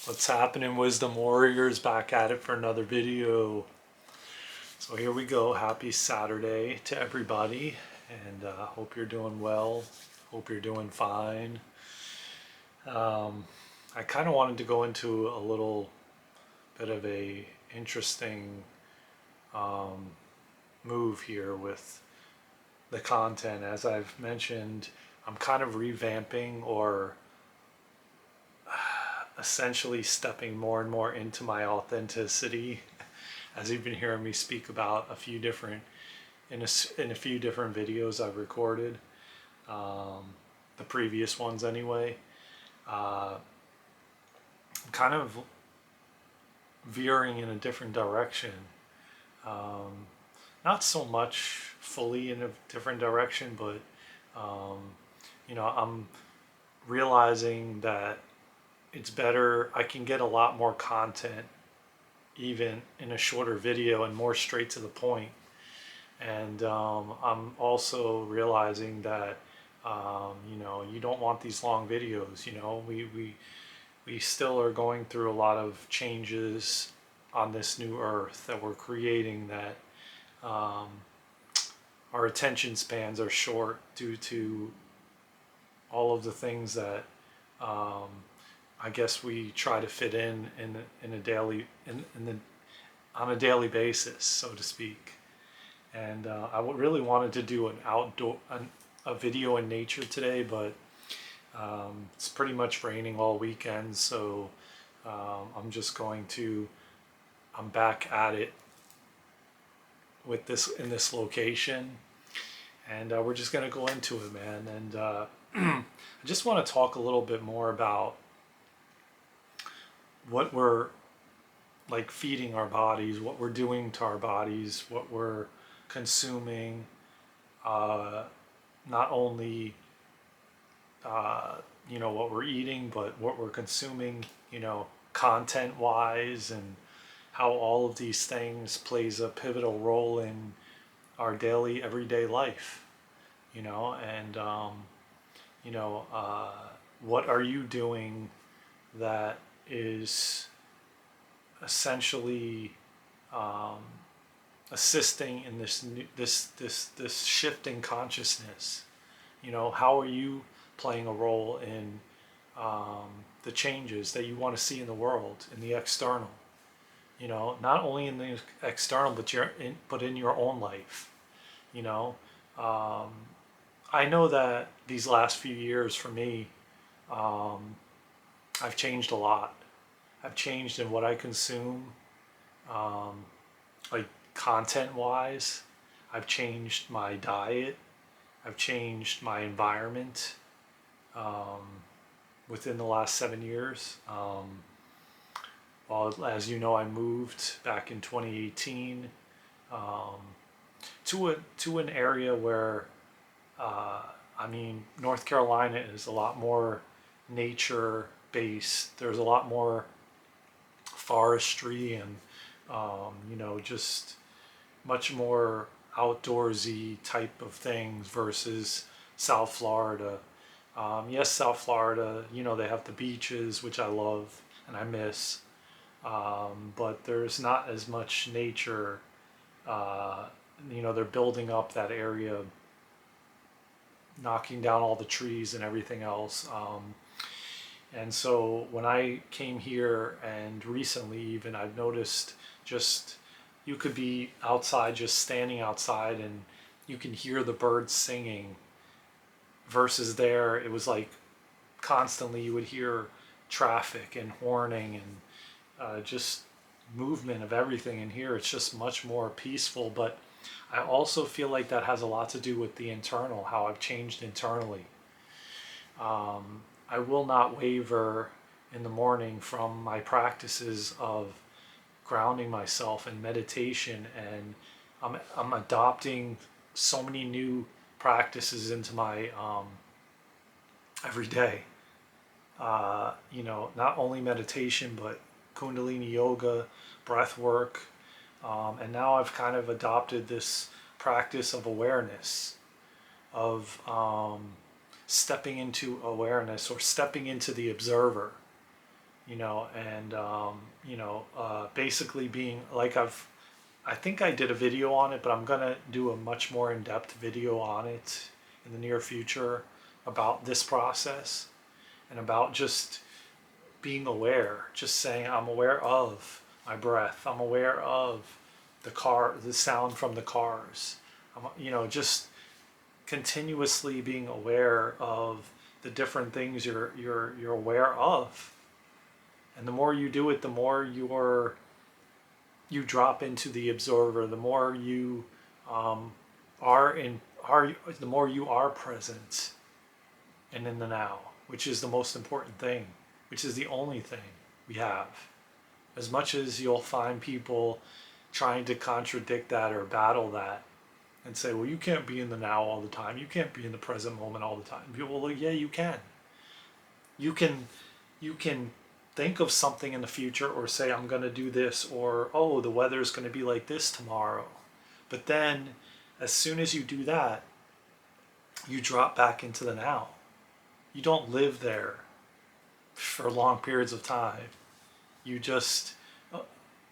What's happening, Wisdom Warriors? Back at it for another video. So here we go. Happy Saturday to everybody, and hope you're doing well. Hope you're doing fine. I kind of wanted to go into a little bit of a interesting move here with the content. As I've mentioned, I'm kind of revamping or essentially stepping more and more into my authenticity, as you've been hearing me speak about a few different in a few different videos I've recorded, the previous ones anyway. I'm kind of veering in a different direction. Um, Not so much fully in a different direction, but um, I'm realizing that it's better. I can get a lot more content even in a shorter video and more straight to the point. And I'm also realizing that you don't want these long videos. We still are going through a lot of changes on this new earth that we're creating, that um, our attention spans are short due to all of the things that um, I guess we try to fit in a daily in the on a daily basis, so to speak. And really wanted to do a video in nature today, but it's pretty much raining all weekend, so I'm back at it with this in this location, and we're just gonna go into it, man. And I just want to talk a little bit more about what we're like feeding our bodies, what we're doing to our bodies, what we're consuming, uh, not only uh, what we're eating, but what we're consuming, content wise, and how all of these things plays a pivotal role in our daily everyday life. And you know uh, what are you doing that is essentially um, assisting in this shift in consciousness? How are you playing a role in um, the changes that you want to see in the world, in the external? Not only in the external, but in your own life. You know, um, I know that these last few years for me, um, I've changed a lot. I've changed in what I consume, um, like content wise. I've changed my diet. I've changed my environment within the last 7 years. Well, as you know, I moved back in 2018 um, to an area where North Carolina is a lot more nature based. There's a lot more forestry and just much more outdoorsy type of things versus South Florida. Yes, South Florida, they have the beaches, which I love and I miss, but there's not as much nature. Uh, they're building up that area, knocking down all the trees and everything else. And so when I came here, and recently even, I've noticed just you could be outside, just standing outside, and you can hear the birds singing. Versus there, it was like constantly you would hear traffic and horning and just movement of everything. In here, it's just much more peaceful. But I also feel like that has a lot to do with the internal, how I've changed internally. I will not waver in the morning from my practices of grounding myself in meditation, and I'm adopting so many new practices into my every day. Not only meditation, but Kundalini yoga, breath work, and now I've kind of adopted this practice of awareness, of stepping into awareness or stepping into the observer. and basically being like I think I did a video on it, but I'm gonna do a much more in-depth video on it in the near future about this process and about just being aware, just saying I'm aware of my breath, I'm aware of the sound from the cars, just continuously being aware of the different things you're aware of, and the more you do it, the more you drop into the observer, the more you are in are the more you are present and in the now, which is the most important thing, which is the only thing we have. As much as you'll find people trying to contradict that or battle that and say, well, you can't be in the now all the time, you can't be in the present moment all the time. People, well, yeah, you can. You can think of something in the future or say, I'm going to do this, or, oh, the weather's going to be like this tomorrow. But then as soon as you do that, you drop back into the now. You don't live there for long periods of time. You just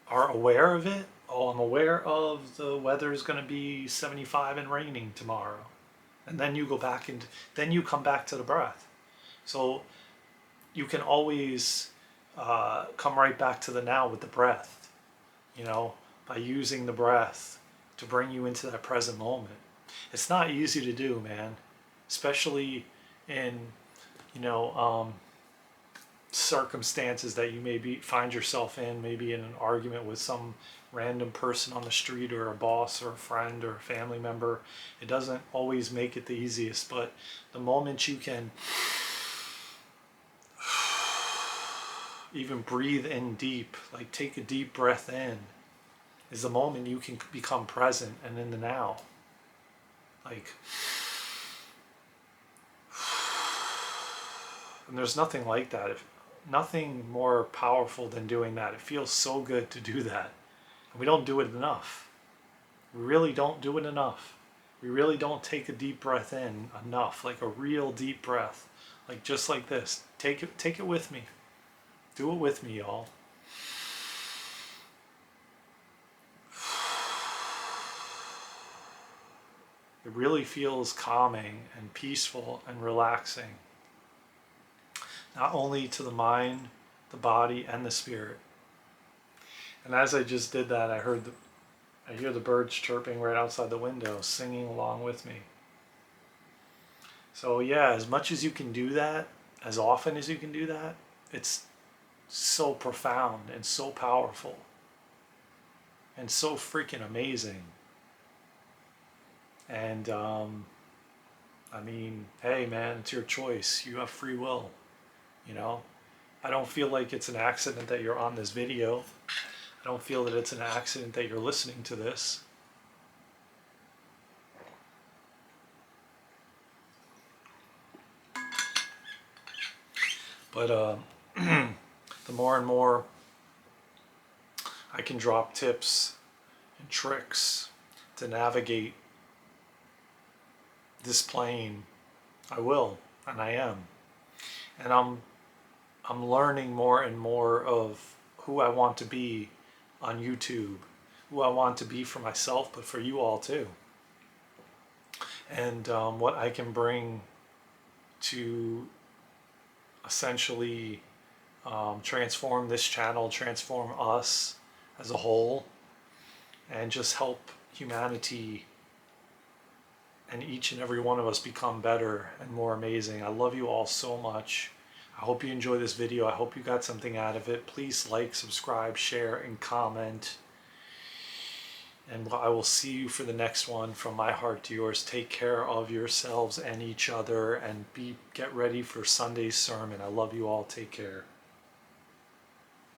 are aware of it. Oh, I'm aware of the weather's going to be 75 and raining tomorrow. And then you go back and then you come back to the breath. So you can always come right back to the now with the breath, by using the breath to bring you into that present moment. It's not easy to do, man, especially in, circumstances that you find yourself in, maybe in an argument with some random person on the street, or a boss, or a friend, or a family member. It doesn't always make it the easiest, but the moment you can even breathe in deep, like take a deep breath in, is the moment you can become present and in the now. Like, and there's nothing like that. Nothing more powerful than doing that. It feels so good to do that. And we don't do it enough. We really don't do it enough. We really don't take a deep breath in enough, like a real deep breath. Like just like this. Take it with me. Do it with me, y'all. It really feels calming and peaceful and relaxing. Not only to the mind, the body, and the spirit. And as I just did that, I hear the birds chirping right outside the window, singing along with me. So yeah, as much as you can do that, as often as you can do that, it's so profound and so powerful and so freaking amazing. And hey man, it's your choice. You have free will. I don't feel like it's an accident that you're on this video. I don't feel that it's an accident that you're listening to this. But the more and more I can drop tips and tricks to navigate this plane, I will, and I am. And I'm learning more and more of who I want to be on YouTube, who I want to be for myself, but for you all too. And what I can bring to essentially transform this channel, transform us as a whole, and just help humanity and each and every one of us become better and more amazing. I love you all so much. I hope you enjoy this video. I hope you got something out of it. Please like, subscribe, share, and comment. And I will see you for the next one. From my heart to yours, take care of yourselves and each other, and get ready for Sunday's sermon. I love you all. Take care.